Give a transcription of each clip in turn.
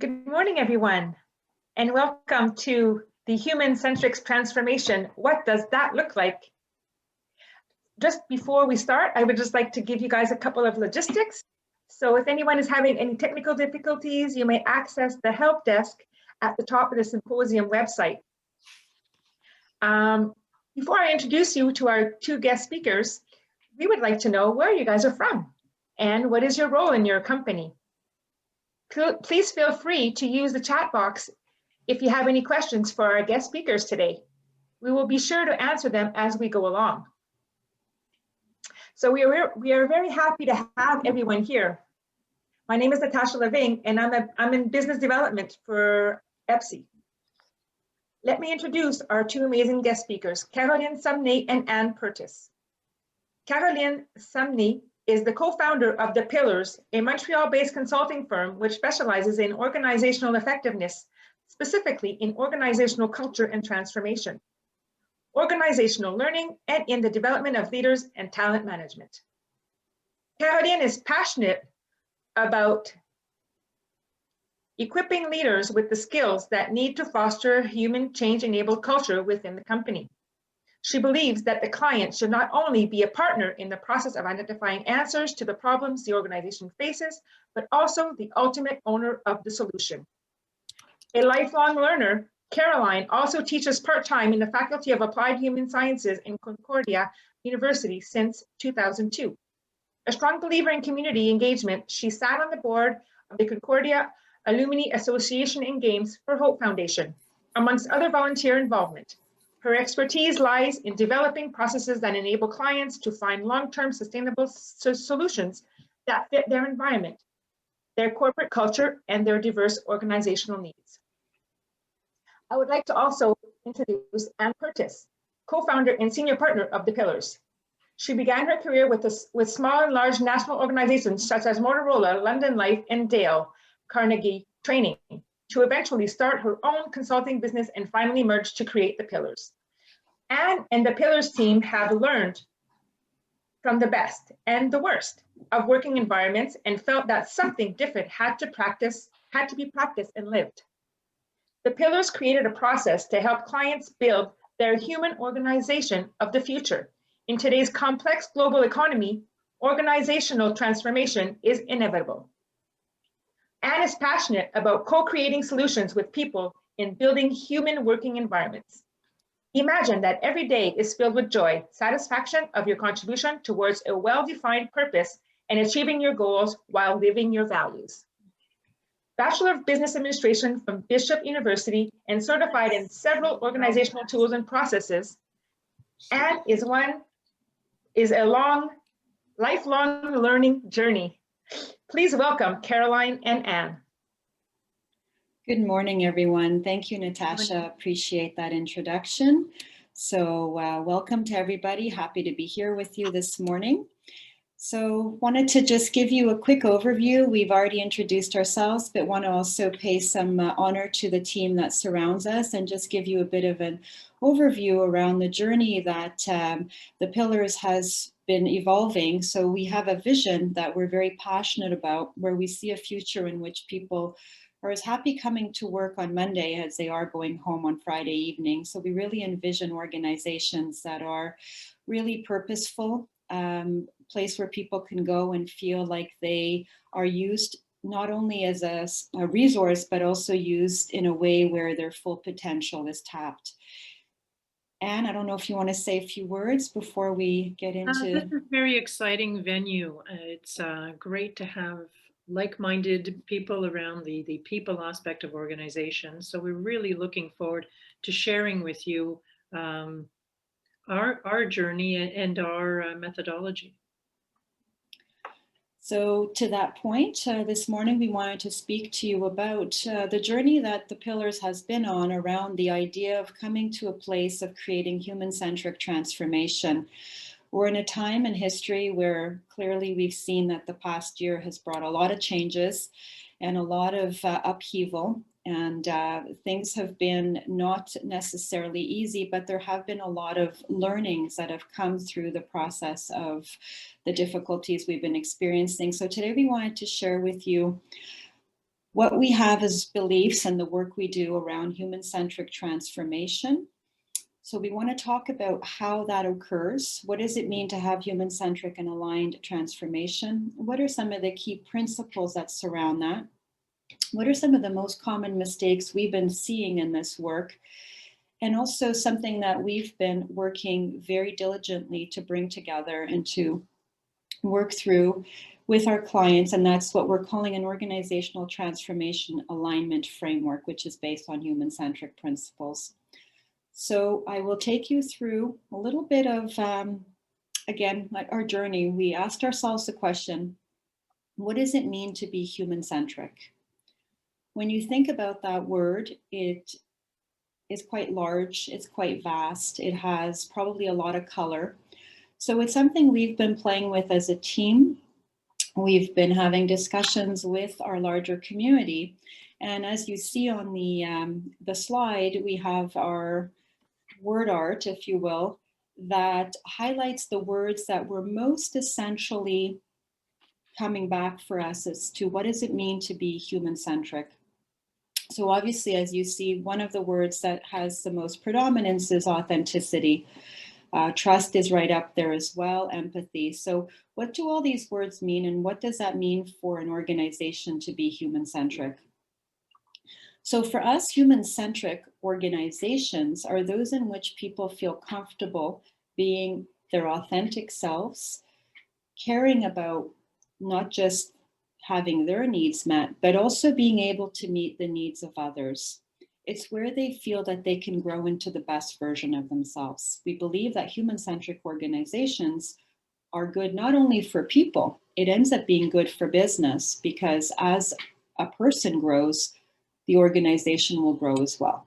Good morning, everyone, and welcome to the Human-Centric Transformation. What does that look like? Just before we start, I would just like to give you guys a couple of logistics. So if anyone is having any technical difficulties, you may access the help desk at the top of the symposium website. Before I introduce you to our two guest speakers, we would like to know where you guys are from and what is your role in your company. Please feel free to use the chat box if you have any questions for our guest speakers today. We will be sure to answer them as we go along. So we are very happy to have everyone here. My name is Natasha Leving, and I'm in business development for EPSI. Let me introduce our two amazing guest speakers, Caroline Samné and Anne Pertus. Caroline Samné is the co-founder of The Pillars, a Montreal-based consulting firm which specializes in organizational effectiveness, specifically in organizational culture and transformation, organizational learning, and in the development of leaders and talent management. Caroline is passionate about equipping leaders with the skills that need to foster human change-enabled culture within the company. She believes that the client should not only be a partner in the process of identifying answers to the problems the organization faces, but also the ultimate owner of the solution. A lifelong learner, Caroline also teaches part-time in the Faculty of Applied Human Sciences in Concordia University since 2002. A strong believer in community engagement, she sat on the board of the Concordia Alumni Association and Games for Hope Foundation, amongst other volunteer involvement. Her expertise lies in developing processes that enable clients to find long-term sustainable solutions that fit their environment, their corporate culture, and their diverse organizational needs. I would like to also introduce Anne Pertus, co-founder and senior partner of The Pillars. She began her career with small and large national organizations such as Motorola, London Life, and Dale Carnegie Training, to eventually start her own consulting business and finally merge to create The Pillars. Anne and the Pillars team have learned from the best and the worst of working environments and felt that something different had to be practiced and lived. The Pillars created a process to help clients build their human organization of the future. In today's complex global economy, organizational transformation is inevitable. Anne is passionate about co-creating solutions with people in building human working environments. Imagine that every day is filled with joy, satisfaction of your contribution towards a well-defined purpose and achieving your goals while living your values. Bachelor of Business Administration from Bishop University and certified in several organizational tools and processes, Anne is a lifelong learning journey. Please welcome Caroline and Anne. Good morning, everyone. Thank you, Natasha. Appreciate that introduction. So welcome to everybody. Happy to be here with you this morning. So wanted to just give you a quick overview. We've already introduced ourselves, but want to also pay some honor to the team that surrounds us and just give you a bit of an overview around the journey that The Pillars has been evolving. So we have a vision that we're very passionate about, where we see a future in which people are as happy coming to work on Monday as they are going home on Friday evening. So we really envision organizations that are really purposeful, place where people can go and feel like they are used not only as a resource, but also used in a way where their full potential is tapped. Anne, I don't know if you want to say a few words before we get into... This is a very exciting venue. It's great to have like-minded people around the people aspect of organizations. So we're really looking forward to sharing with you our journey and our methodology. So to that point, this morning we wanted to speak to you about the journey that The Pillars has been on around the idea of coming to a place of creating human-centric transformation. We're in a time in history where clearly we've seen that the past year has brought a lot of changes and a lot of upheaval. And things have been not necessarily easy, but there have been a lot of learnings that have come through the process of the difficulties we've been experiencing. So today we wanted to share with you what we have as beliefs and the work we do around human-centric transformation. So we want to talk about how that occurs. What does it mean to have human-centric and aligned transformation? What are some of the key principles that surround that? What are some of the most common mistakes we've been seeing in this work? And also something that we've been working very diligently to bring together and to work through with our clients, and that's what we're calling an organizational transformation alignment framework, which is based on human-centric principles. So I will take you through a little bit of, again, like our journey. We asked ourselves the question, what does it mean to be human-centric? When you think about that word, it is quite large, it's quite vast, it has probably a lot of color. So it's something we've been playing with as a team. We've been having discussions with our larger community. And as you see on the slide, we have our word art, if you will, that highlights the words that were most essentially coming back for us as to what does it mean to be human-centric. So obviously, as you see, one of the words that has the most predominance is authenticity. Trust is right up there as well, empathy. So what do all these words mean, and what does that mean for an organization to be human-centric? So for us, human-centric organizations are those in which people feel comfortable being their authentic selves, caring about not just having their needs met, but also being able to meet the needs of others. It's where they feel that they can grow into the best version of themselves. We believe that human-centric organizations are good not only for people, it ends up being good for business, because as a person grows, the organization will grow as well.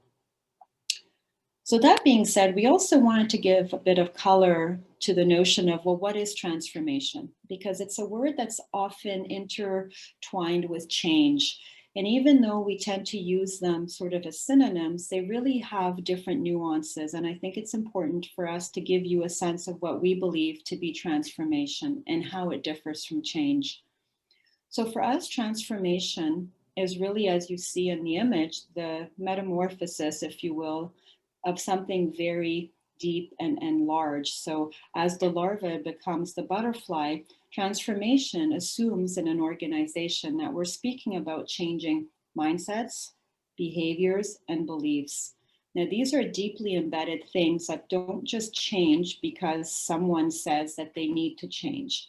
So that being said, we also wanted to give a bit of color to the notion of, well, what is transformation? Because it's a word that's often intertwined with change. And even though we tend to use them sort of as synonyms, they really have different nuances. And I think it's important for us to give you a sense of what we believe to be transformation and how it differs from change. So for us, transformation is really, as you see in the image, the metamorphosis, if you will, of something very deep and large. So as the larva becomes the butterfly, transformation assumes in an organization that we're speaking about changing mindsets, behaviors, and beliefs. Now, these are deeply embedded things that don't just change because someone says that they need to change.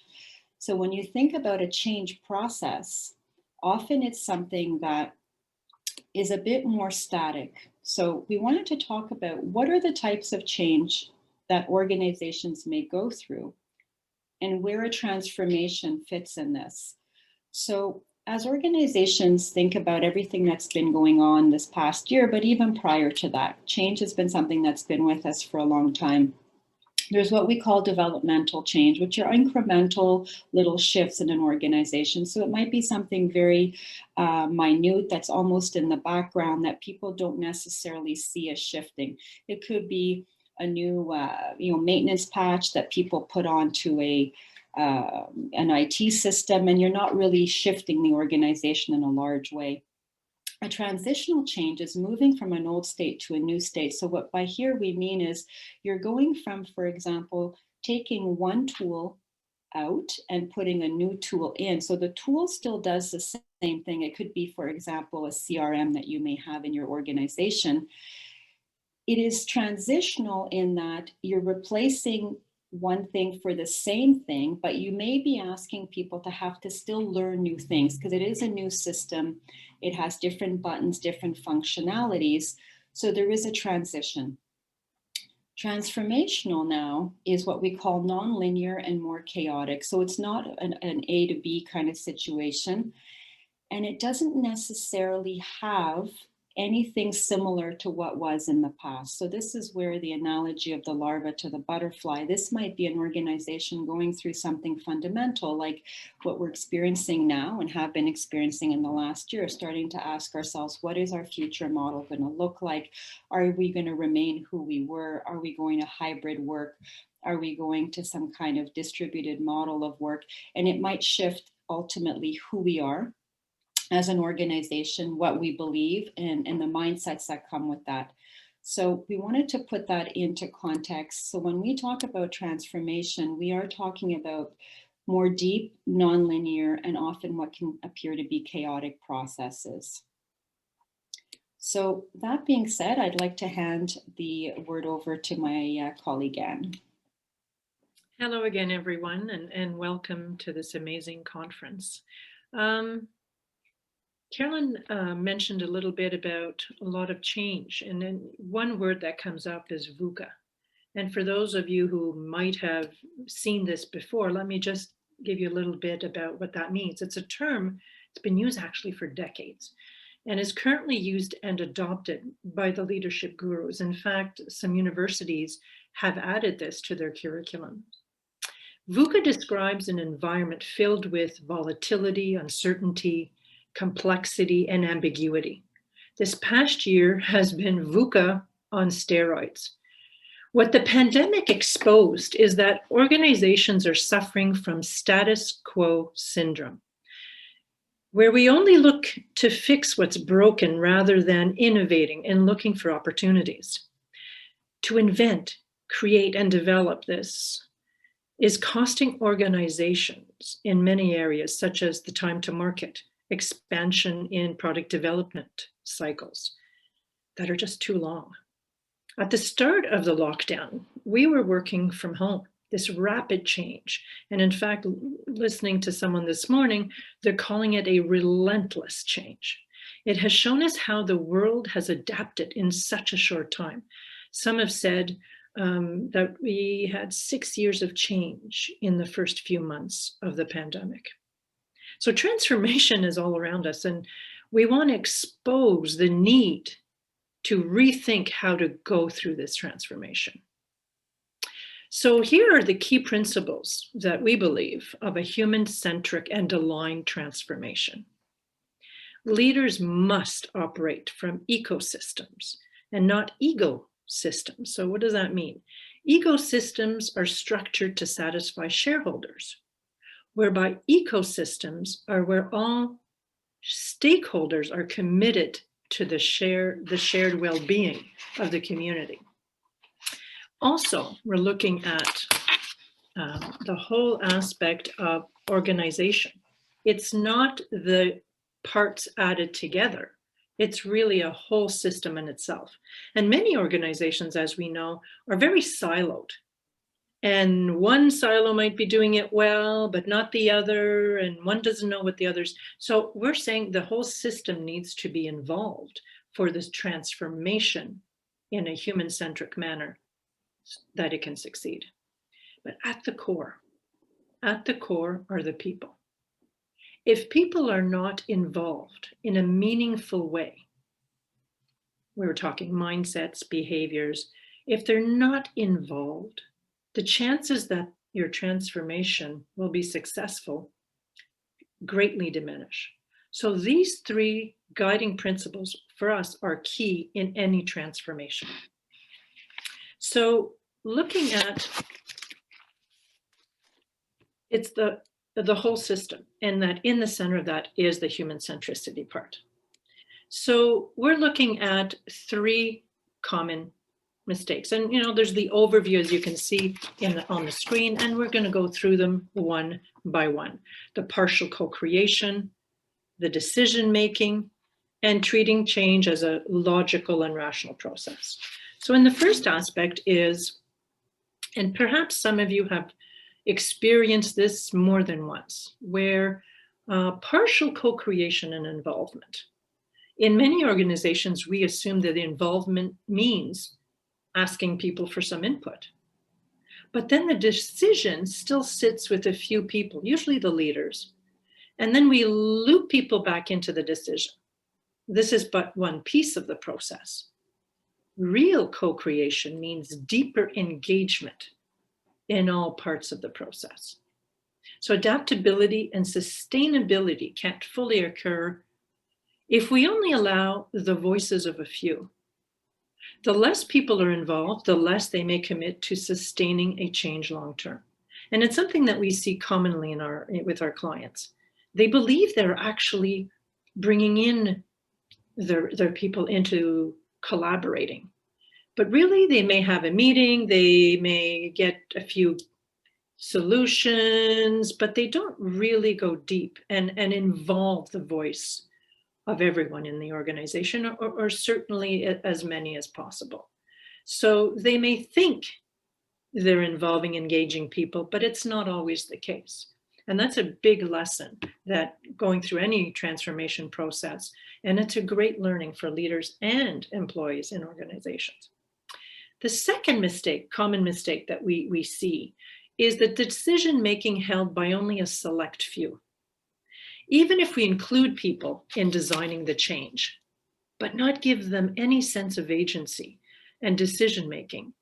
So when you think about a change process, often it's something that is a bit more static. So we wanted to talk about what are the types of change that organizations may go through and where a transformation fits in this. So as organizations think about everything that's been going on this past year, but even prior to that, change has been something that's been with us for a long time. There's what we call developmental change, which are incremental little shifts in an organization. So it might be something very minute that's almost in the background that people don't necessarily see as shifting. It could be a new maintenance patch that people put onto an IT system, and you're not really shifting the organization in a large way. A transitional change is moving from an old state to a new state. So what by here we mean is you're going from, for example, taking one tool out and putting a new tool in. So the tool still does the same thing. It could be, for example, a CRM that you may have in your organization. It is transitional in that you're replacing one thing for the same thing, but you may be asking people to have to still learn new things because it is a new system. It has different buttons, different functionalities. So there is a transition. Transformational now is what we call nonlinear and more chaotic. So it's not an A to B kind of situation. And it doesn't necessarily have anything similar to what was in the past. So this is where the analogy of the larva to the butterfly, this might be an organization going through something fundamental like what we're experiencing now and have been experiencing in the last year, starting to ask ourselves, what is our future model going to look like? Are we going to remain who we were? Are we going to hybrid work? Are we going to some kind of distributed model of work? And it might shift ultimately who we are. as an organization, what we believe, and the mindsets that come with that. So we wanted to put that into context. So when we talk about transformation, we are talking about more deep, nonlinear, and often what can appear to be chaotic processes. So that being said, I'd like to hand the word over to my colleague, Anne. Hello again, everyone, and welcome to this amazing conference. Carolyn mentioned a little bit about a lot of change, and then one word that comes up is VUCA. And for those of you who might have seen this before, let me just give you a little bit about what that means. It's a term, it's been used actually for decades, and is currently used and adopted by the leadership gurus. In fact, some universities have added this to their curriculum. VUCA describes an environment filled with volatility, uncertainty, complexity, and ambiguity. This past year has been VUCA on steroids. What the pandemic exposed is that organizations are suffering from status quo syndrome, where we only look to fix what's broken rather than innovating and looking for opportunities. To invent, create, and develop this is costing organizations in many areas, such as the time to market, expansion in product development cycles that are just too long. At the start of the lockdown, we were working from home, this rapid change. And in fact, listening to someone this morning, they're calling it a relentless change. It has shown us how the world has adapted in such a short time. Some have said that we had 6 years of change in the first few months of the pandemic. So transformation is all around us, and we want to expose the need to rethink how to go through this transformation. So here are the key principles that we believe of a human-centric and aligned transformation. Leaders must operate from ecosystems and not ego systems. So what does that mean? Ecosystems are structured to satisfy shareholders, whereby ecosystems are where all stakeholders are committed to the shared well-being of the community. Also, we're looking at the whole aspect of organization. It's not the parts added together. It's really a whole system in itself. And many organizations, as we know, are very siloed. And one silo might be doing it well, but not the other, and one doesn't know what the others. So we're saying the whole system needs to be involved for this transformation in a human-centric manner that it can succeed. But at the core are the people. If people are not involved in a meaningful way, we were talking mindsets, behaviors, if they're not involved, the chances that your transformation will be successful greatly diminish. So these three guiding principles for us are key in any transformation. So looking at, it's the whole system, and that in the center of that is the human centricity part. So we're looking at three common mistakes. And there's the overview, as you can see on the screen, and we're going to go through them one by one. The partial co-creation, the decision-making, and treating change as a logical and rational process. So in the first aspect is, and perhaps some of you have experienced this more than once, where partial co-creation and involvement. In many organizations, we assume that the involvement means asking people for some input. But then the decision still sits with a few people, usually the leaders. And then we loop people back into the decision. This is but one piece of the process. Real co-creation means deeper engagement in all parts of the process. So adaptability and sustainability can't fully occur if we only allow the voices of a few. The less people are involved, the less they may commit to sustaining a change long-term. And it's something that we see commonly with our clients. They believe they're actually bringing in their people into collaborating. But really, they may have a meeting, they may get a few solutions, but they don't really go deep and involve the voice of everyone in the organization, or certainly as many as possible. So they may think they're involving, engaging people, but it's not always the case. And that's a big lesson that going through any transformation process, and it's a great learning for leaders and employees in organizations. The second mistake, common mistake that we see is the decision-making held by only a select few. Even if we include people in designing the change, but not give them any sense of agency and decision-making,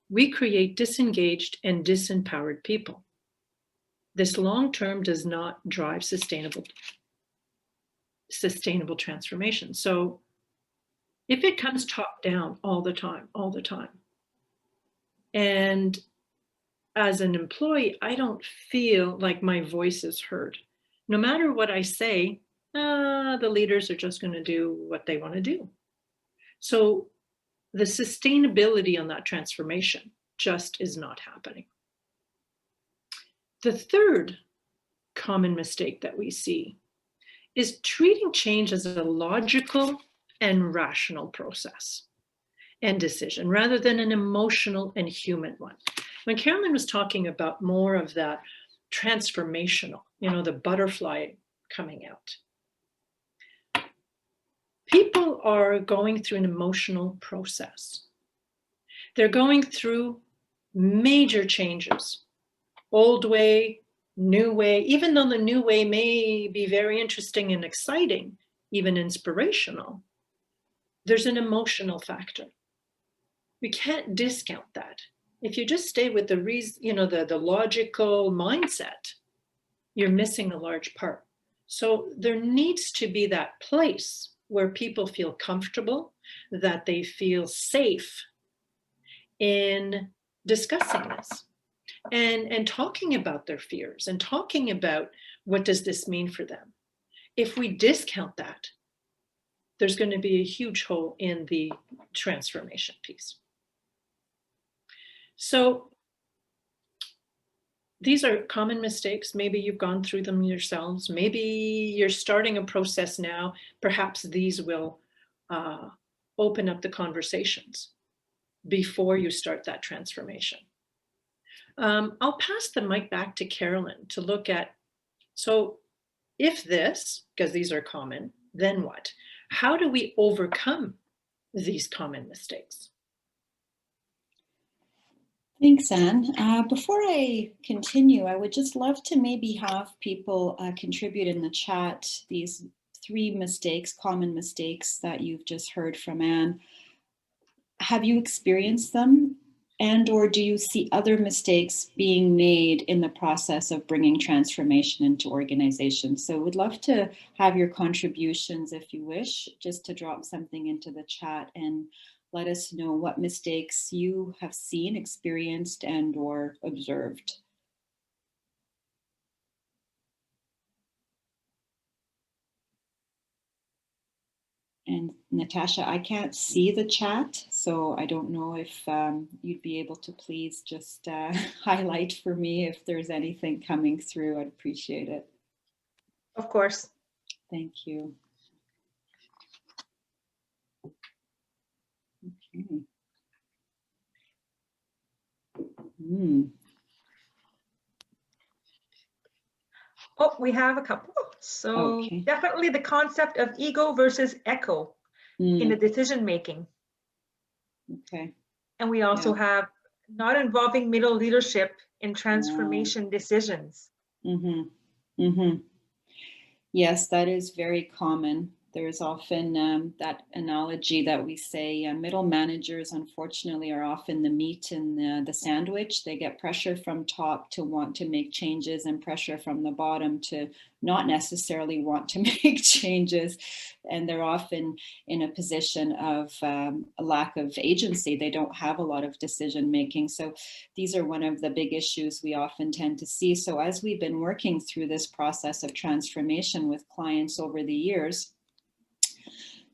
we create disengaged and disempowered people. This long-term does not drive sustainable transformation. So if it comes top down all the time, and as an employee, I don't feel like my voice is heard. No matter what I say, the leaders are just going to do what they want to do. So the sustainability on that transformation just is not happening. The third common mistake that we see is treating change as a logical and rational process and decision rather than an emotional and human one. When Carolyn was talking about more of that transformational, the butterfly coming out, people are going through an emotional process. They're going through major changes, old way, new way, even though the new way may be very interesting and exciting, even inspirational, there's an emotional factor. We can't discount that. If you just stay with the reason, the logical mindset, you're missing a large part. So there needs to be that place where people feel comfortable, that they feel safe in discussing this and talking about their fears and talking about what does this mean for them. If we discount that, there's going to be a huge hole in the transformation piece. So these are common mistakes. Maybe you've gone through them yourselves. Maybe you're starting a process now. Perhaps these will open up the conversations before you start that transformation. I'll pass the mic back to Carolyn to look at, so if this, because these are common, then what? How do we overcome these common mistakes? Thanks, Anne. Before I continue, I would just love to maybe have people contribute in the chat these 3 mistakes, common mistakes that you've just heard from Anne. Have you experienced them? And or do you see other mistakes being made in the process of bringing transformation into organizations? So we'd love to have your contributions, if you wish, just to drop something into the chat and let us know what mistakes you have seen, experienced, and or observed. And Natasha, I can't see the chat, so I don't know if you'd be able to please just highlight for me if there's anything coming through. I'd appreciate it. Of course. Thank you. Okay. Oh, we have a couple. So Okay. Definitely the concept of ego versus echo in the decision making. Okay. And we also have not involving middle leadership in transformation decisions. Yes, that is very common. There's often that analogy that we say middle managers, unfortunately, are often the meat in the sandwich. They get pressure from top to want to make changes and pressure from the bottom to not necessarily want to make changes. And they're often in a position of a lack of agency. They don't have a lot of decision making. So these are one of the big issues we often tend to see. So as we've been working through this process of transformation with clients over the years,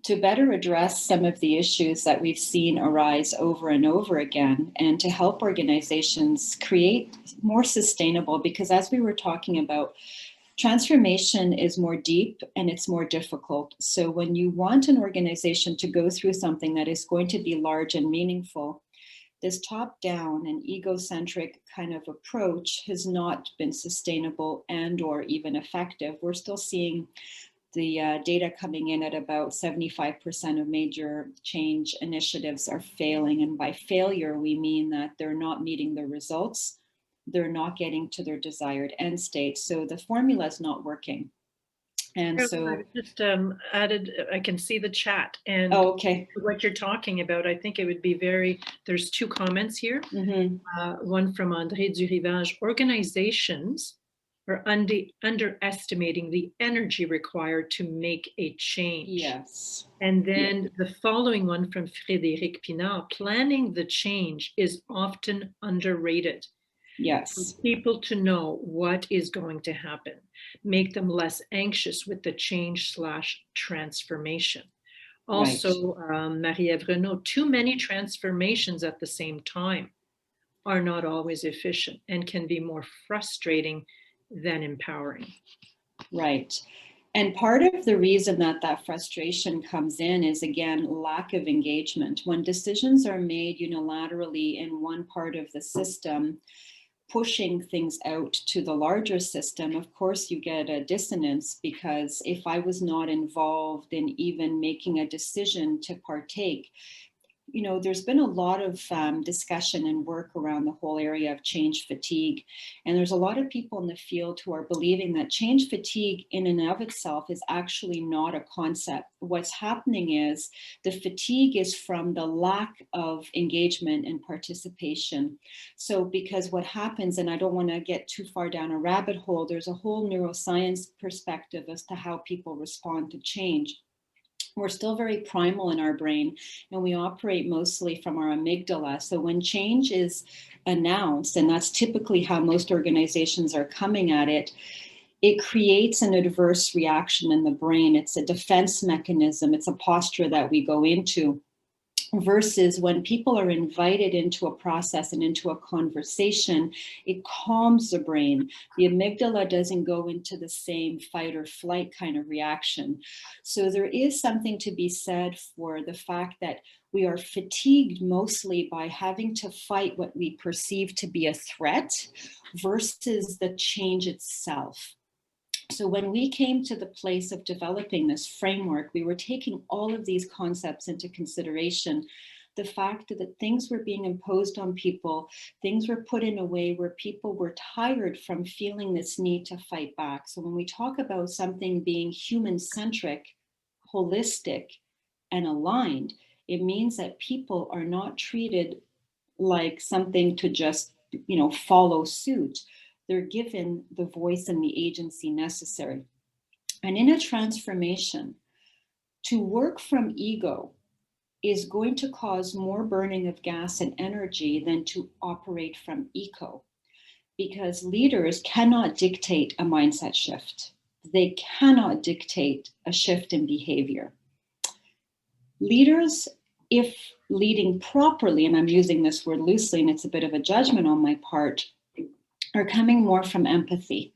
to better address some of the issues that we've seen arise over and over again, and to help organizations create more sustainable, because as we were talking about, transformation is more deep and it's more difficult. So when you want an organization to go through something that is going to be large and meaningful, this top-down and egocentric kind of approach has not been sustainable and or even effective. We're still seeing the data coming in at about 75% of major change initiatives are failing. And by failure, we mean that they're not meeting the results. They're not getting to their desired end state. So the formula is not working. And so I just added, I can see the chat, and okay. What you're talking about, I think it would be there's two comments here. One from André Durivage: organizations are underestimating the energy required to make a change. Yes. And then the following one from Frédéric Pinard: planning the change is often underrated. Yes. For people to know what is going to happen, make them less anxious with the change/transformation. Also, Marie-Ève Renaud: too many transformations at the same time are not always efficient and can be more frustrating than empowering. Right. And part of the reason that that frustration comes in is, again, lack of engagement. When decisions are made unilaterally in one part of the system, pushing things out to the larger system, of course, you get a dissonance, because if I was not involved in even making a decision to partake, you know, there's been a lot of discussion and work around the whole area of change fatigue. And there's a lot of people in the field who are believing that change fatigue in and of itself is actually not a concept. What's happening is the fatigue is from the lack of engagement and participation. So because what happens, and I don't want to get too far down a rabbit hole, there's a whole neuroscience perspective as to how people respond to change. We're still very primal in our brain, and we operate mostly from our amygdala. So when change is announced, and that's typically how most organizations are coming at it, it creates an adverse reaction in the brain. It's a defense mechanism. It's a posture that we go into. Versus when people are invited into a process and into a conversation, it calms the brain. The amygdala doesn't go into the same fight or flight kind of reaction. So there is something to be said for the fact that we are fatigued mostly by having to fight what we perceive to be a threat versus the change itself. So when we came to the place of developing this framework, we were taking all of these concepts into consideration. The fact that things were being imposed on people, things were put in a way where people were tired from feeling this need to fight back. So when we talk about something being human-centric, holistic, and aligned, it means that people are not treated like something to just, you know, follow suit. They're given the voice and the agency necessary. And in a transformation, to work from ego is going to cause more burning of gas and energy than to operate from eco, because leaders cannot dictate a mindset shift. They cannot dictate a shift in behavior. Leaders, if leading properly, and I'm using this word loosely and it's a bit of a judgment on my part, are coming more from empathy,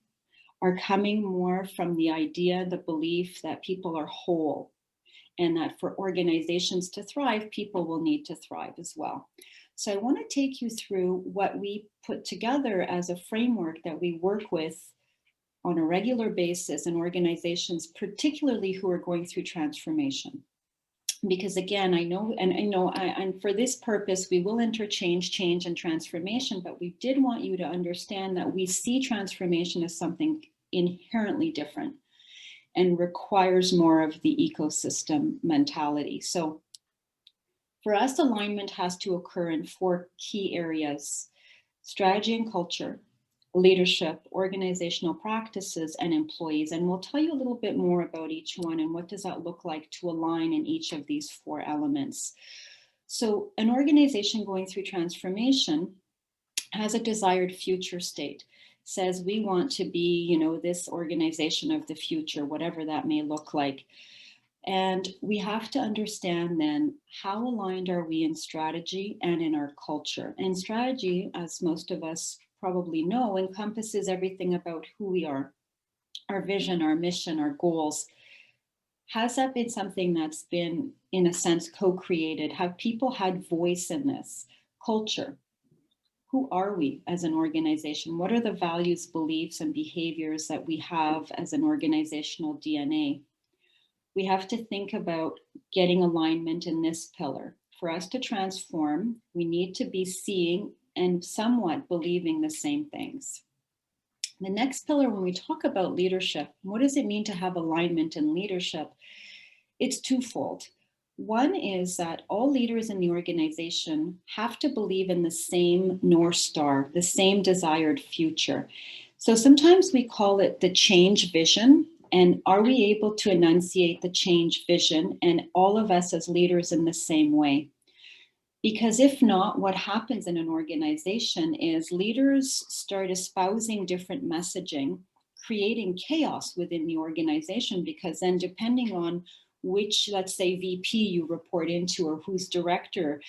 are coming more from the idea, the belief that people are whole, and that for organizations to thrive, people will need to thrive as well. So I want to take you through what we put together as a framework that we work with on a regular basis in organizations, particularly who are going through transformation. Because again, and for this purpose, we will interchange change and transformation, but we did want you to understand that we see transformation as something inherently different and requires more of the ecosystem mentality. So for us, alignment has to occur in 4 key areas: strategy and culture, leadership, organizational practices, and employees. And we'll tell you a little bit more about each one and what does that look like to align in each of these 4 elements. So an organization going through transformation has a desired future state, says we want to be, you know, this organization of the future, whatever that may look like. And we have to understand then, how aligned are we in strategy and in our culture? And strategy, as most of us probably know, encompasses everything about who we are, our vision, our mission, our goals. Has that been something that's been, in a sense, co-created? Have people had voice in this? Culture. Who are we as an organization? What are the values, beliefs, and behaviors that we have as an organizational DNA? We have to think about getting alignment in this pillar. For us to transform, we need to be seeing and somewhat believing the same things. The next pillar, when we talk about leadership, what does it mean to have alignment in leadership? It's twofold. One is that all leaders in the organization have to believe in the same North Star, the same desired future. So sometimes we call it the change vision. And are we able to enunciate the change vision and all of us as leaders in the same way? Because if not, what happens in an organization is leaders start espousing different messaging, creating chaos within the organization, because then depending on which, let's say, VP you report into or whose director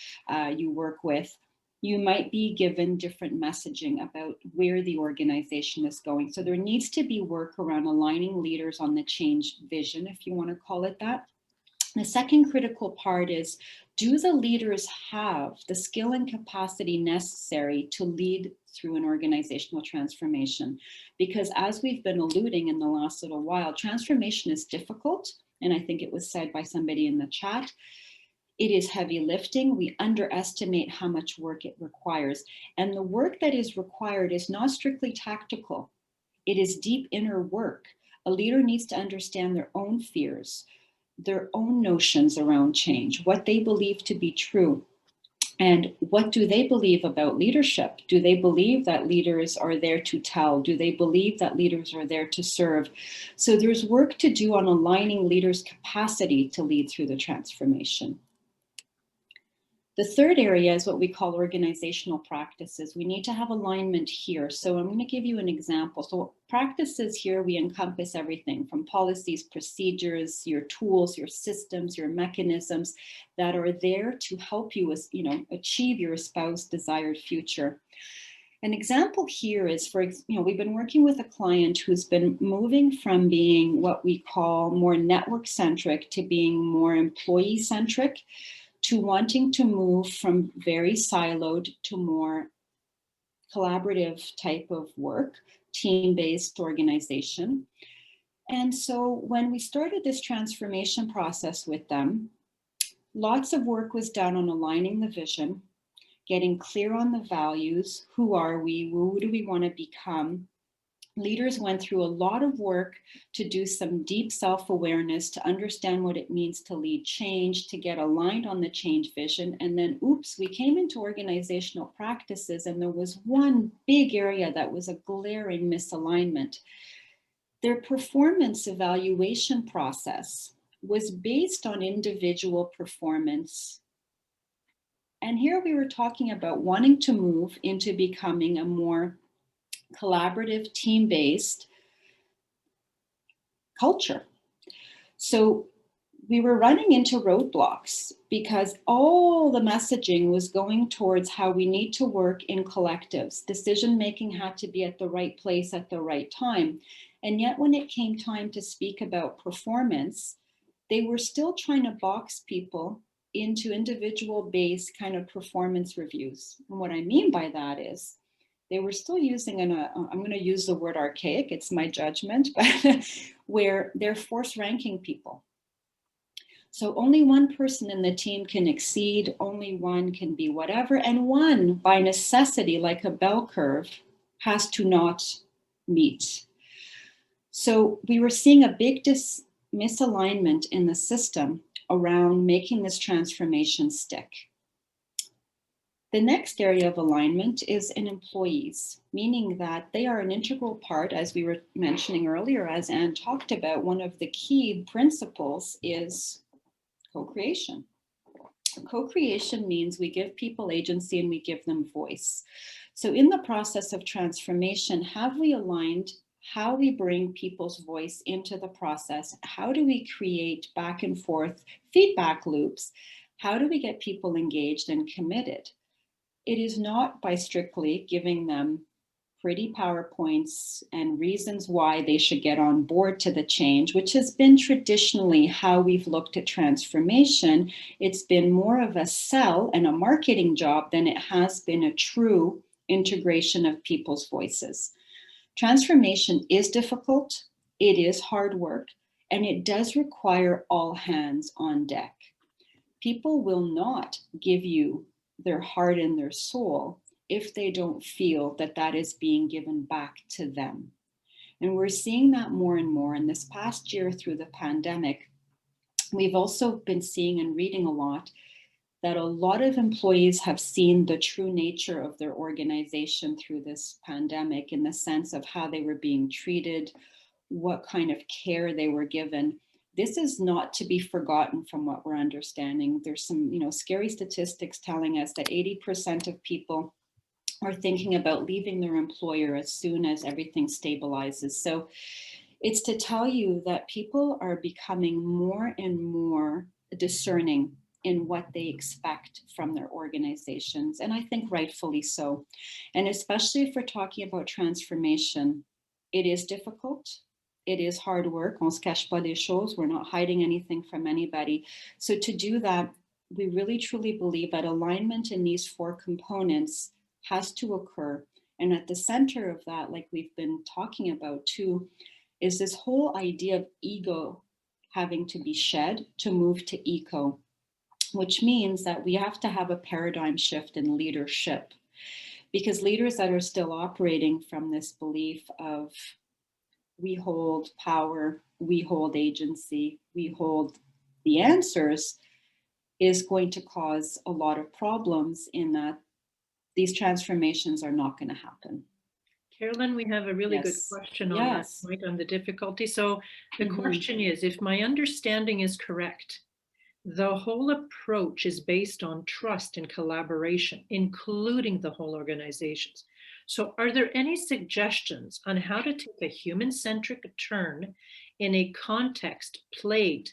you work with, you might be given different messaging about where the organization is going. So there needs to be work around aligning leaders on the change vision, if you want to call it that. The second critical part is, do the leaders have the skill and capacity necessary to lead through an organizational transformation? Because as we've been alluding in the last little while, transformation is difficult. And I think it was said by somebody in the chat. It is heavy lifting. We underestimate how much work it requires. And the work that is required is not strictly tactical. It is deep inner work. A leader needs to understand their own fears, their own notions around change, what they believe to be true. And what do they believe about leadership? Do they believe that leaders are there to tell? Do they believe that leaders are there to serve? So there's work to do on aligning leaders' capacity to lead through the transformation. The third area is what we call organizational practices. We need to have alignment here. So I'm going to give you an example. So practices here, we encompass everything from policies, procedures, your tools, your systems, your mechanisms that are there to help you, achieve your espoused desired future. An example here is, we've been working with a client who's been moving from being what we call more network-centric to being more employee-centric, to wanting to move from very siloed to more collaborative type of work, team-based organization. And so when we started this transformation process with them, lots of work was done on aligning the vision, getting clear on the values. Who are we? Who do we want to become? Leaders went through a lot of work to do some deep self-awareness, to understand what it means to lead change, to get aligned on the change vision. And then, we came into organizational practices, and there was one big area that was a glaring misalignment. Their performance evaluation process was based on individual performance. And here we were talking about wanting to move into becoming a more collaborative, team-based culture. So we were running into roadblocks because all the messaging was going towards how we need to work in collectives. Decision-making had to be at the right place at the right time. And yet when it came time to speak about performance, they were still trying to box people into individual-based kind of performance reviews. And what I mean by that is, they were still using I'm going to use the word archaic, it's my judgment, but where they're force ranking people. So only one person in the team can exceed, only one can be whatever, and one, by necessity, like a bell curve, has to not meet. So we were seeing a big misalignment in the system around making this transformation stick. The next area of alignment is in employees, meaning that they are an integral part, as we were mentioning earlier, as Anne talked about. One of the key principles is co-creation. Co-creation means we give people agency and we give them voice. So in the process of transformation, have we aligned how we bring people's voice into the process. How do we create back and forth feedback loops? How do we get people engaged and committed? It is not by strictly giving them pretty PowerPoints and reasons why they should get on board to the change, which has been traditionally how we've looked at transformation. It's been more of a sell and a marketing job than it has been a true integration of people's voices. Transformation is difficult, it is hard work, and it does require all hands on deck. People will not give you their heart and their soul if they don't feel that that is being given back to them. And we're seeing that more and more. In this past year through the pandemic, we've also been seeing and reading a lot that a lot of employees have seen the true nature of their organization through this pandemic, in the sense of how they were being treated, what kind of care they were given. This is not to be forgotten from what we're understanding. There's some, scary statistics telling us that 80% of people are thinking about leaving their employer as soon as everything stabilizes. So it's to tell you that people are becoming more and more discerning in what they expect from their organizations. And I think rightfully so. And especially if we're talking about transformation, it is difficult. It is hard work. On se cache pas des choses. We're not hiding anything from anybody. So to do that, we really truly believe that alignment in these 4 components has to occur. And at the center of that, like we've been talking about too, is this whole idea of ego having to be shed to move to eco, which means that we have to have a paradigm shift in leadership. Because leaders that are still operating from this belief of we hold power, we hold agency, we hold the answers, is going to cause a lot of problems, in that these transformations are not going to happen. Carolyn, we have a really good question on that point, on the difficulty. So the question is, if my understanding is correct, the whole approach is based on trust and collaboration, including the whole organizations. So are there any suggestions on how to take a human-centric turn in a context plagued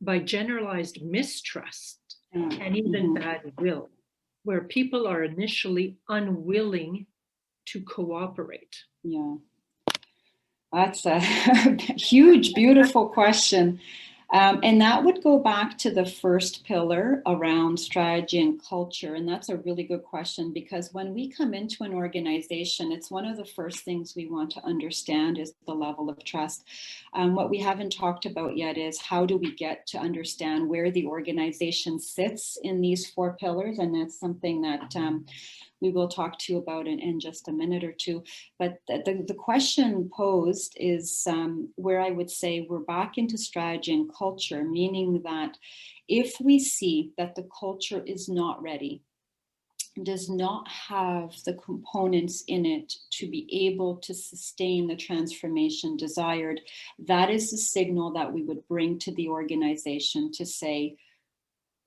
by generalized mistrust and even bad will, where people are initially unwilling to cooperate? Yeah, that's a huge, beautiful question. And that would go back to the first pillar around strategy and culture. And that's a really good question, because when we come into an organization, it's one of the first things we want to understand is the level of trust. What we haven't talked about yet is how do we get to understand where the organization sits in these 4 pillars. And that's something that we will talk to you about in just a minute or two. But the question posed is where I would say we're back into strategy and culture, meaning that if we see that the culture is not ready, does not have the components in it to be able to sustain the transformation desired, that is the signal that we would bring to the organization to say,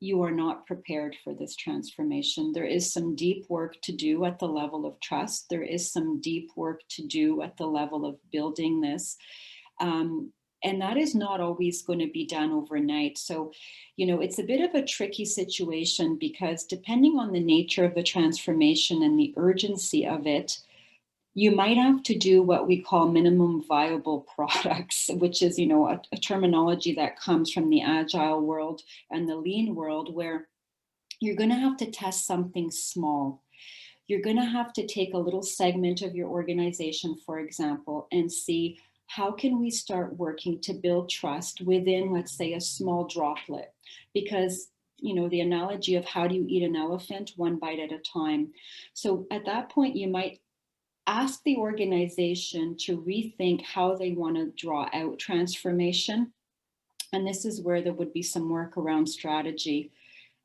you are not prepared for this transformation. There is some deep work to do at the level of trust. There is some deep work to do at the level of building this. And that is not always going to be done overnight. So, it's a bit of a tricky situation, because depending on the nature of the transformation and the urgency of it, you might have to do what we call minimum viable products, which is, a terminology that comes from the agile world and the lean world, where you're going to have to test something small. You're going to have to take a little segment of your organization, for example, and see how can we start working to build trust within, let's say, a small droplet, because the analogy of how do you eat an elephant, one bite at a time. So at that point, you might ask the organization to rethink how they want to draw out transformation. And this is where there would be some work around strategy.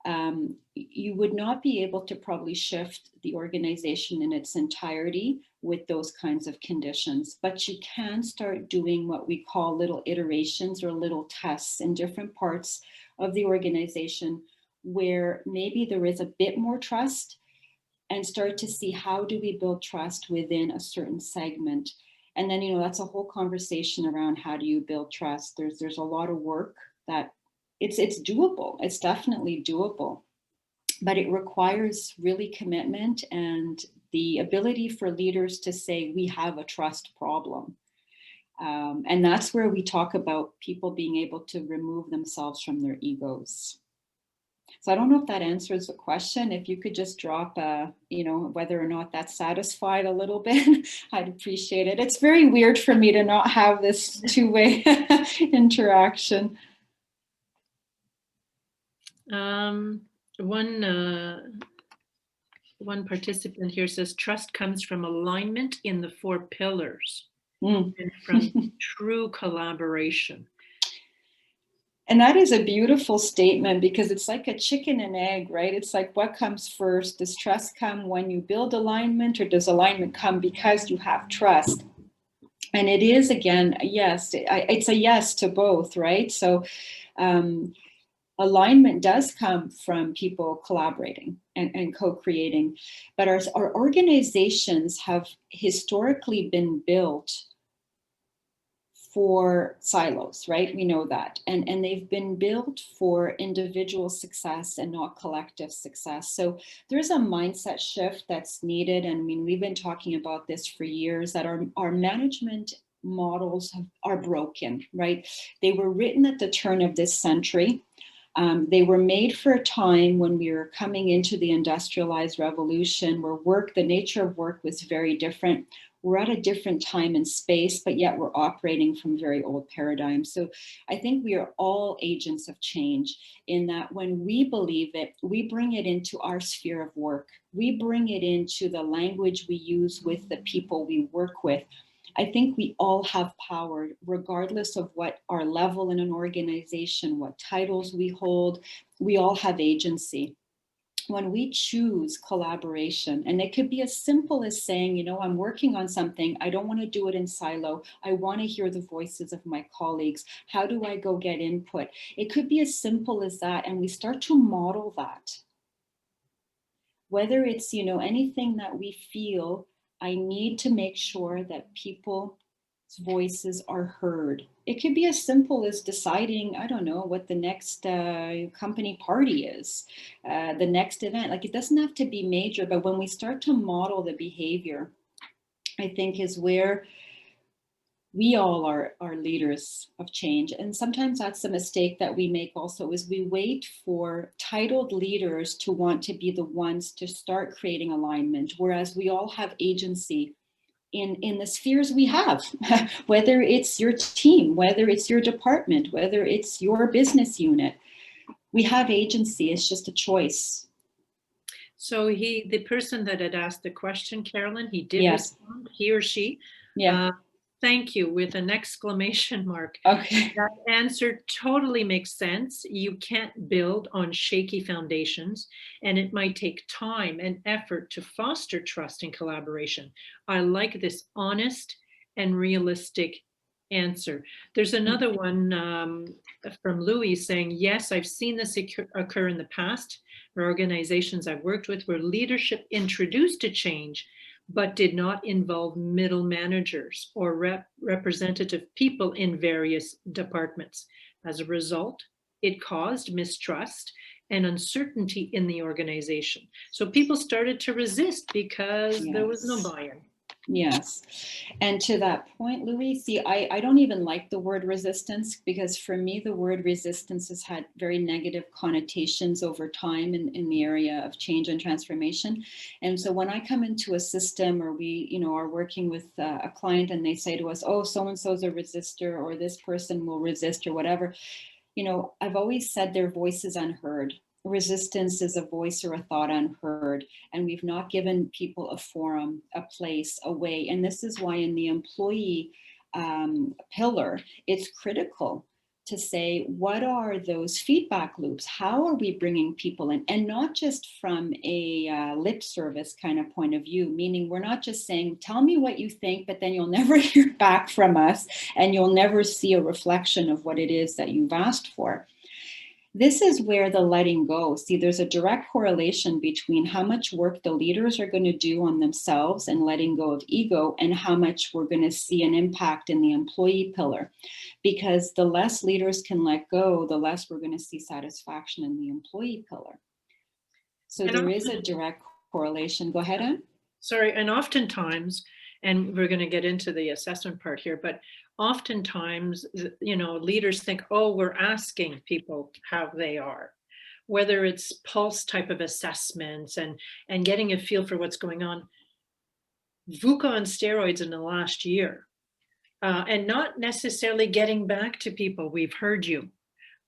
You would not be able to probably shift the organization in its entirety with those kinds of conditions, but you can start doing what we call little iterations or little tests in different parts of the organization where maybe there is a bit more trust, and start to see how do we build trust within a certain segment. And then, you know, that's a whole conversation around how do you build trust. There's a lot of work that it's doable. It's definitely doable, but it requires really commitment and the ability for leaders to say, we have a trust problem. And that's where we talk about people being able to remove themselves from their egos. So I don't know if that answers the question. If you could just drop you know, whether or not that's satisfied a little bit, I'd appreciate it. It's very weird for me to not have this two-way interaction. One participant here says, trust comes from alignment in the 4 pillars and from true collaboration. And that is a beautiful statement, because it's like a chicken and egg, right? It's like, what comes first? Does trust come when you build alignment, or does alignment come because you have trust? And it is, again, yes, it's a yes to both, right? So alignment does come from people collaborating and co-creating, but our organizations have historically been built for silos, right? We know that. And they've been built for individual success and not collective success. So there's a mindset shift that's needed. And I mean, we've been talking about this for years, that our management models are broken, right? They were written at the turn of this century. They were made for a time when we were coming into the industrialized revolution, where the nature of work was very different. We're at a different time and space, but yet we're operating from very old paradigms. So I think we are all agents of change, in that when we believe it, we bring it into our sphere of work. We bring it into the language we use with the people we work with. I think we all have power, regardless of what our level in an organization, what titles we hold. We all have agency. When we choose collaboration, and it could be as simple as saying, you know, I'm working on something, I don't want to do it in silo. I want to hear the voices of my colleagues. How do I go get input? It could be as simple as that. And we start to model that. Whether it's, you know, anything that we feel, I need to make sure that people's voices are heard. It could be as simple as deciding, I don't know, what the next company party is, the next event. Like, it doesn't have to be major, but when we start to model the behavior, I think is where we all are leaders of change. And sometimes that's the mistake that we make also, is we wait for titled leaders to want to be the ones to start creating alignment, whereas we all have agency in the spheres we have, whether it's your team, whether it's your department, whether it's your business unit. We have agency. It's just a choice. So the person that had asked the question, Carolyn, he did respond, he or she. Yeah. Thank you, with an exclamation mark. Okay. That answer totally makes sense. You can't build on shaky foundations, and it might take time and effort to foster trust and collaboration. I like this honest and realistic answer. There's another one from Louis saying, yes, I've seen this occur in the past for organizations I've worked with, where leadership introduced a change but did not involve middle managers or representative people in various departments. As a result, it caused mistrust and uncertainty in the organization. So people started to resist because there was no buy-in. Yes. And to that point, Louis, see, I don't even like the word resistance, because for me, the word resistance has had very negative connotations over time in the area of change and transformation. And so when I come into a system, or we, you know, are working with a client and they say to us, oh, so-and-so's a resistor, or this person will resist, or whatever, you know, I've always said their voice is unheard. Resistance is a voice or a thought unheard, and we've not given people a forum, a place, a way. And this is why in the employee pillar, it's critical to say, what are those feedback loops? How are we bringing people in? And not just from a lip service kind of point of view, meaning we're not just saying, tell me what you think, but then you'll never hear back from us, and you'll never see a reflection of what it is that you've asked for. This is where the letting go. See, there's a direct correlation between how much work the leaders are going to do on themselves and letting go of ego, and how much we're going to see an impact in the employee pillar. Because the less leaders can let go, the less we're going to see satisfaction in the employee pillar. So there is a direct correlation. Go ahead, Anne. Sorry, and oftentimes, and we're going to get into the assessment part here, but oftentimes, leaders think, oh, we're asking people how they are, whether it's pulse type of assessments and getting a feel for what's going on. VUCA on steroids in the last year, and not necessarily getting back to people. We've heard you.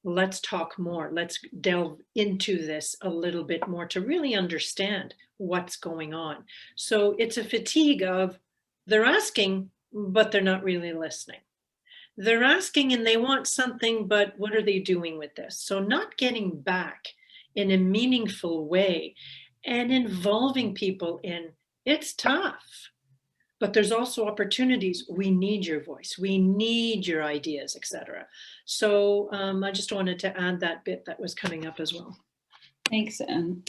Let's talk more. Let's delve into this a little bit more to really understand what's going on. So it's a fatigue of they're asking, but they're not really listening. They're asking and they want something, but what are they doing with this? So not getting back in a meaningful way and involving people in, it's tough, but there's also opportunities. We need your voice. We need your ideas, etc. So I just wanted to add that bit that was coming up as well. Thanks, Anne.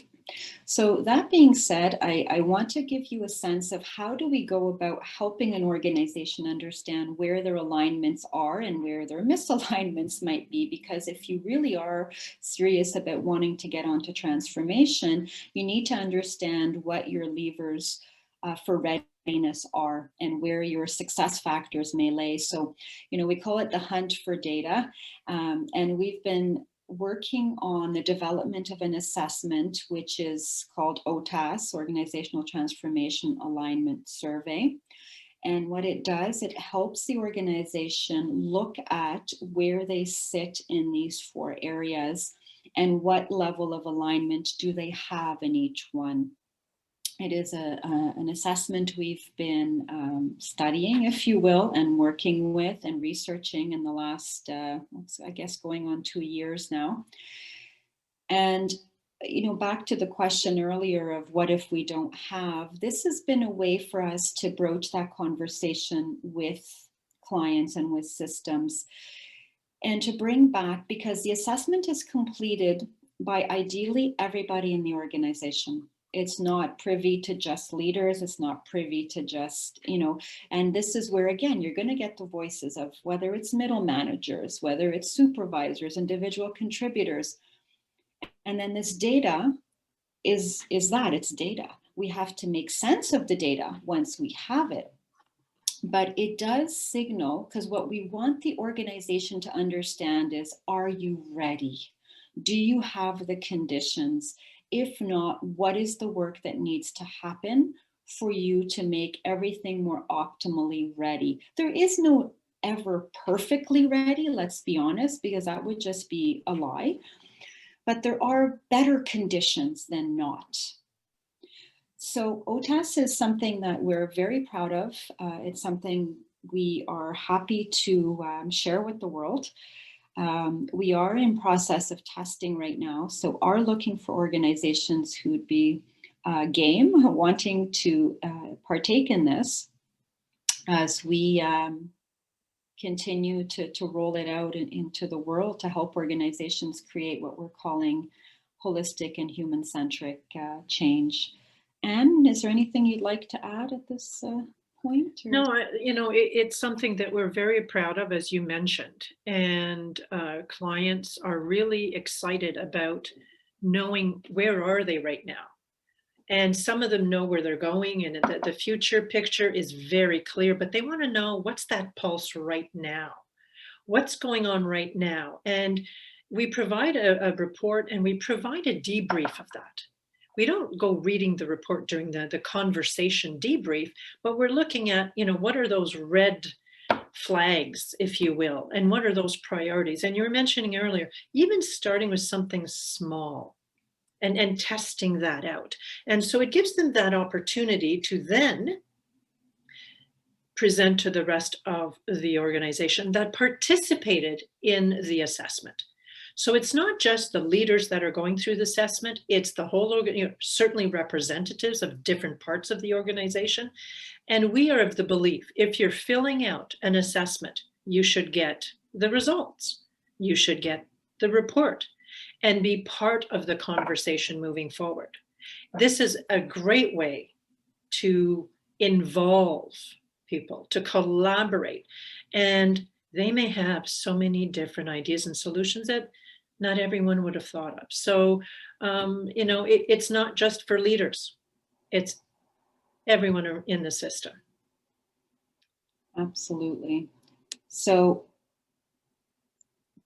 So that being said, I want to give you a sense of how do we go about helping an organization understand where their alignments are and where their misalignments might be. Because if you really are serious about wanting to get onto transformation, you need to understand what your levers for readiness are and where your success factors may lay. So, we call it the hunt for data. And we've been working on the development of an assessment, which is called OTAS, Organizational Transformation Alignment Survey. And what it does, it helps the organization look at where they sit in these 4 areas and what level of alignment do they have in each one. It is an assessment we've been studying, if you will, and working with and researching in the last, I guess, going on 2 years now. And, back to the question earlier of what if we don't have, this has been a way for us to broach that conversation with clients and with systems, and to bring back, because the assessment is completed by ideally everybody in the organization. It's not privy to just leaders. It's not privy to just, and this is where, again, you're going to get the voices of whether it's middle managers, whether it's supervisors, individual contributors. And then this data is that it's data. We have to make sense of the data once we have it. But it does signal, because what we want the organization to understand is, are you ready? Do you have the conditions? If not, what is the work that needs to happen for you to make everything more optimally ready? There is no ever perfectly ready, let's be honest, because that would just be a lie. But there are better conditions than not. So OTAS is something that we're very proud of. It's something we are happy to share with the world. We are in process of testing right now, so are looking for organizations who would be game, wanting to partake in this as we continue to roll it out into the world to help organizations create what we're calling holistic and human-centric change. Anne, is there anything you'd like to add at this point? Or? No, it's something that we're very proud of, as you mentioned, and clients are really excited about knowing where are they right now. And some of them know where they're going, and the future picture is very clear, but they want to know what's that pulse right now? What's going on right now? And we provide a report and we provide a debrief of that. We don't go reading the report during the conversation debrief, but we're looking at, what are those red flags, if you will, and what are those priorities? And you were mentioning earlier, even starting with something small and testing that out. And so it gives them that opportunity to then present to the rest of the organization that participated in the assessment. So it's not just the leaders that are going through the assessment, it's the whole, certainly representatives of different parts of the organization. And we are of the belief, if you're filling out an assessment, you should get the results. You should get the report. and be part of the conversation moving forward. This is a great way to involve people, to collaborate. And they may have so many different ideas and solutions that not everyone would have thought of. So, it's not just for leaders, it's everyone in the system. Absolutely. So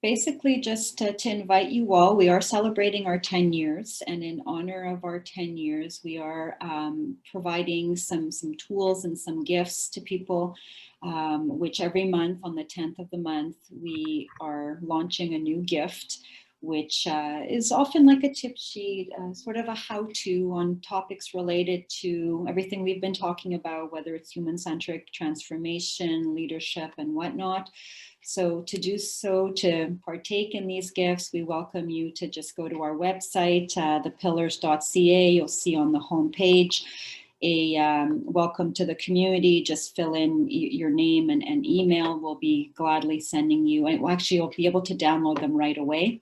basically, just to invite you all, we are celebrating our 10 years, and in honor of our 10 years, we are providing some tools and some gifts to people, which every month on the 10th of the month, we are launching a new gift, which is often like a tip sheet, sort of a how-to on topics related to everything we've been talking about, whether it's human-centric transformation, leadership, and whatnot. So to do so, to partake in these gifts, we welcome you to just go to our website, thepillars.ca. You'll see on the homepage a welcome to the community. Just fill in your name and email. We'll be gladly sending you, and actually you'll be able to download them right away.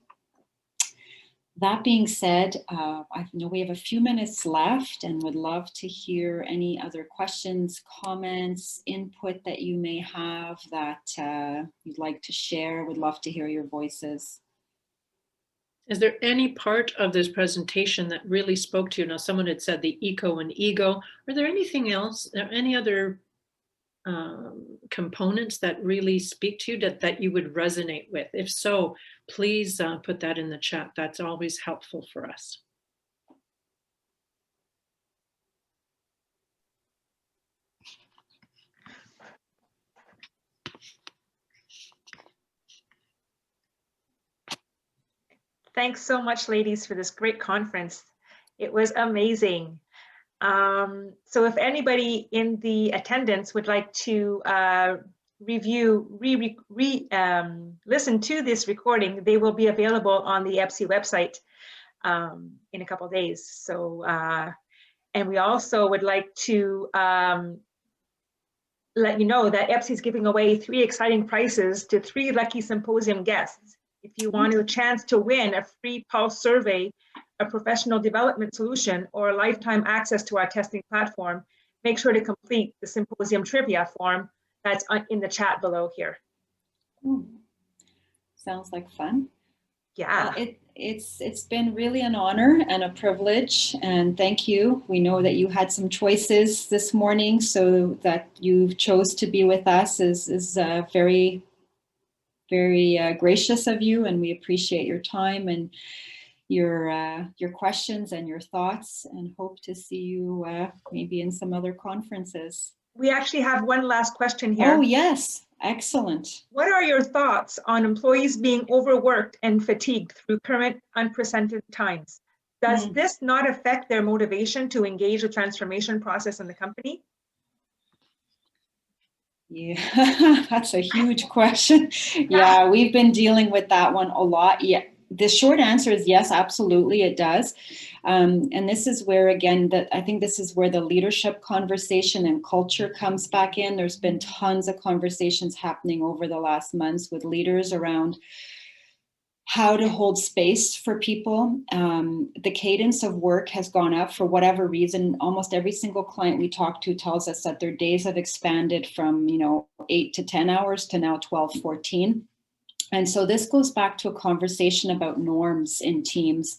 That being said, I know we have a few minutes left and would love to hear any other questions, comments, input that you may have that you'd like to share. Would love to hear your voices. Is there any part of this presentation that really spoke to you? Now, someone had said the eco and ego. Are there anything else, any other components that really speak to you that you would resonate with? If so, please put that in the chat. That's always helpful for us. Thanks so much, ladies, for this great conference. It was amazing. So if anybody in the attendance would like to listen to this recording, they will be available on the EPSI website in a couple of days. So, and we also would like to let you know that EPSI is giving away 3 exciting prizes to 3 lucky symposium guests. If you want a chance to win a free pulse survey, a professional development solution, or lifetime access to our testing platform, make sure to complete the symposium trivia form that's in the chat below here. Sounds like fun. Yeah. It's been really an honor and a privilege, and thank you. We know that you had some choices this morning, so that you chose to be with us is very, very gracious of you, and we appreciate your time and your questions and your thoughts, and hope to see you maybe in some other conferences. We actually have one last question here. Oh, yes. Excellent. What are your thoughts on employees being overworked and fatigued through current unprecedented times? Does this not affect their motivation to engage the transformation process in the company? Yeah, that's a huge question. Yeah, we've been dealing with that one a lot. Yeah, the short answer is yes, absolutely, it does. And this is where, again, I think this is where the leadership conversation and culture comes back in. There's been tons of conversations happening over the last months with leaders around how to hold space for people. The cadence of work has gone up for whatever reason. Almost every single client we talk to tells us that their days have expanded from 8 to 10 hours to now 12, 14. And so this goes back to a conversation about norms in teams.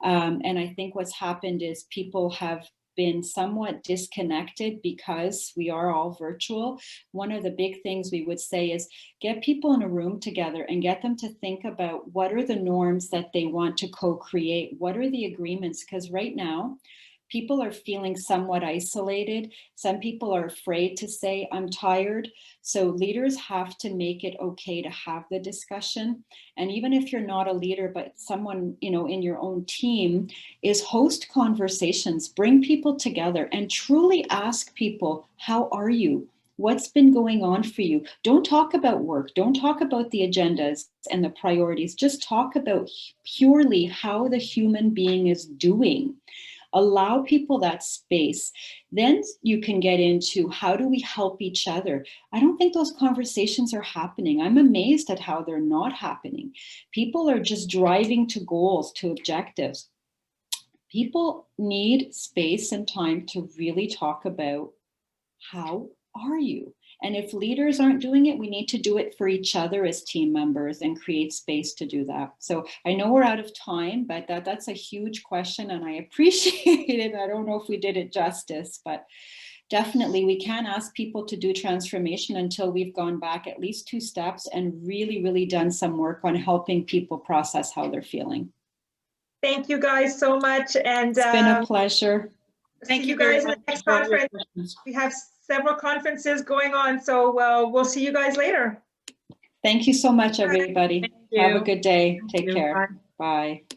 And I think what's happened is people have been somewhat disconnected because we are all virtual. One of the big things we would say is get people in a room together and get them to think about what are the norms that they want to co-create. What are the agreements? Because right now, people are feeling somewhat isolated. Some people are afraid to say, I'm tired. So leaders have to make it okay to have the discussion. And even if you're not a leader, but someone, in your own team, is host conversations, bring people together and truly ask people, how are you? What's been going on for you? Don't talk about work. Don't talk about the agendas and the priorities. Just talk about purely how the human being is doing. Allow people that space. Then you can get into how do we help each other? I don't think those conversations are happening. I'm amazed at how they're not happening. People are just driving to goals, to objectives. People need space and time to really talk about how are you? And if leaders aren't doing it, we need to do it for each other as team members and create space to do that. So I know we're out of time, but that's a huge question and I appreciate it. I don't know if we did it justice, but definitely we can't ask people to do transformation until we've gone back at least 2 steps and really, really done some work on helping people process how they're feeling. Thank you guys so much. And it's been a pleasure. Thank see you you very guys in much the next for all your conference. questions. We have several conferences going on, so we'll see you guys later. Thank you so much, everybody. Thank you. Have a good day. Thank Take you. care. Bye. Bye.